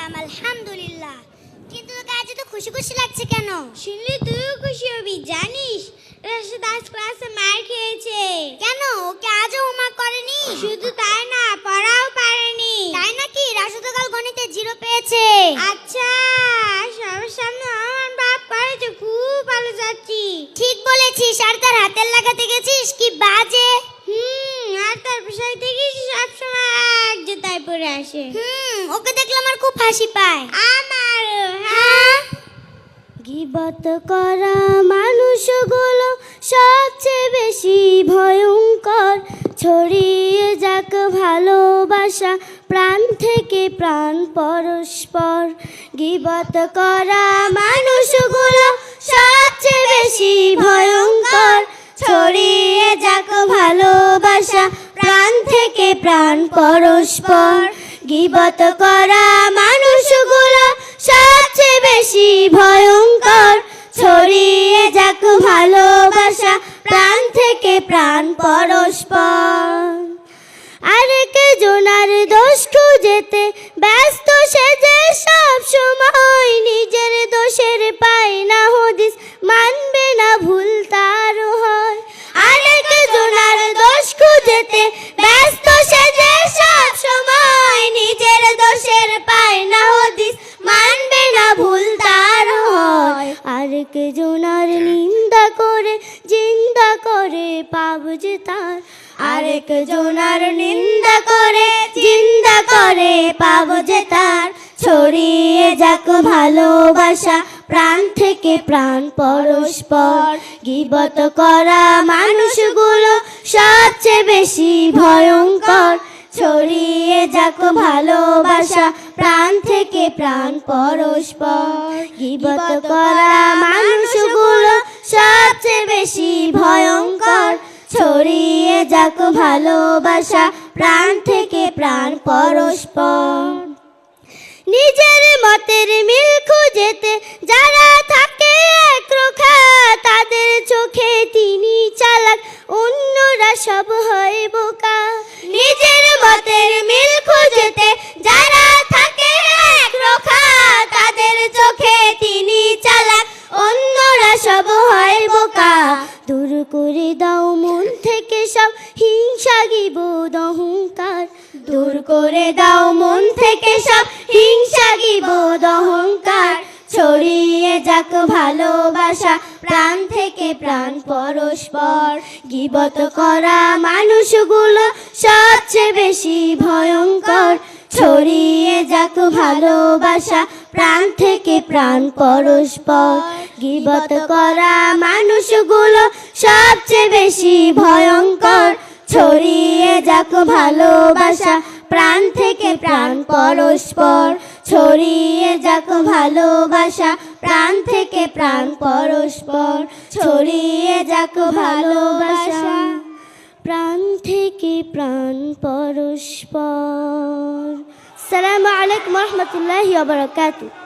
বললাম আলহামদুলিল্লাহ। কিন্তু তোকে আজ তো খুশি খুশি লাগছে কেন? শুনলে তুইও খুশি হবি। জানিস রাশেদ আজ ক্লাসে মার খেয়েছে। কেন, ওকে আজও হোমওয়ার্ক করেনি? শুধু তাই না, পড়াও পারেনি। তাই নাকি? রাশু তো কাল গণিতে 0 পেয়েছে। আচ্ছা, সবার সামনে আমার বাপ করেছে, খুব ভালো যাচ্ছি। ঠিক বলেছিস। আর তার হাতের লাগাতে গেছিস, কি বাজে। আর তার পোশাক দেখিস সবসময় এক জুতায় পরে আসে। ওকে দেখলে আমার খুব হাসি পায়। আমার হ্যাঁ, গীবত করা মানুষগুলো সবচেয়ে বেশি ভয়ঙ্কর। ছড়িয়ে যাক ভালোবাসা প্রাণ থেকে প্রাণ পরস্পর। গীবত করা মানুষগুলো সবচেয়ে বেশি ভয়ঙ্কর। ছড়িয়ে যাক ভালোবাসা প্রাণ থেকে প্রাণ পরস্পর। গীবত করা মানুষগুলো সবচেয়ে বেশি ভয়ঙ্কর। ছড়িয়ে যাক ভালোবাসা প্রাণ থেকে প্রাণ পরস্পর। আরেক জনার দোষ খুঁজেতে ব্যস্ত সেজে সব সময় নিজের দোষের পায় না হদিস, মানবে না ভুল তার হয়। আরেক জনার দোষ খুঁজেতে ব্যস্ত সেজে সব সময় নিজের দোষের পায় না হদিস, মানবে না ভুল তার হয়। আরেক জনার নিন্দা করে জিন্দা করে পাব যে তার। আরেক জনার নিন্দা করে জিন্দা করে পাব যে তার। ছড়িয়ে যাক ভালোবাসা প্রাণ থেকে প্রাণ পরস্পর। গীবত করা মানুষগুলো সবচেয়ে বেশি ভয়ঙ্কর। ছড়িয়ে যাক ভালোবাসা প্রাণ থেকে প্রাণ পরস্পর। গীবত করা মানুষগুলো সবচেয়ে বেশি ভয়ঙ্কর। ছড়িয়ে যাক ভালোবাসা প্রাণ থেকে প্রাণ পরস্পর। নিজের মতের মিল খুঁজেতে যারা থাকে একরোখা, তাদের চোখে তিনি চালাক, অন্যরা সব হয় বোকা। নিজের মতের মিল খুঁজেতে যারা থাকে একরোখা, তাদের চোখে তিনি চালাক, অন্যরা সব হয় বোকা। দূর করে দাও মন থেকে সব হিংসা গিবদ অহংকার। দূর করে দাও মন থেকে সব হিংসা গিবদ অহংকার। ছড়িয়ে যাক ভালোবাসা প্রাণ থেকে প্রাণ পরস্পর। গীবত করা মানুষগুলো সবচেয়ে বেশি ভয়ঙ্কর। ছড়িয়ে যাক ভালোবাসা প্রাণ থেকে প্রাণ পরস্পর। গীবত করা মানুষগুলো সবচেয়ে বেশি ভয়ঙ্কর। ছড়িয়ে যাক ভালোবাসা প্রাণ থেকে প্রাণ পরস্পর। ছড়িয়ে যাক ভালোবাসা প্রাণ থেকে প্রাণ পরস্পর। ছড়িয়ে যাক ভালোবাসা প্রাণ থেকে প্রাণ পরস্পর। আসসালামু আলাইকুম ওয়া রাহমাতুল্লাহি ওয়া বারাকাতুহু।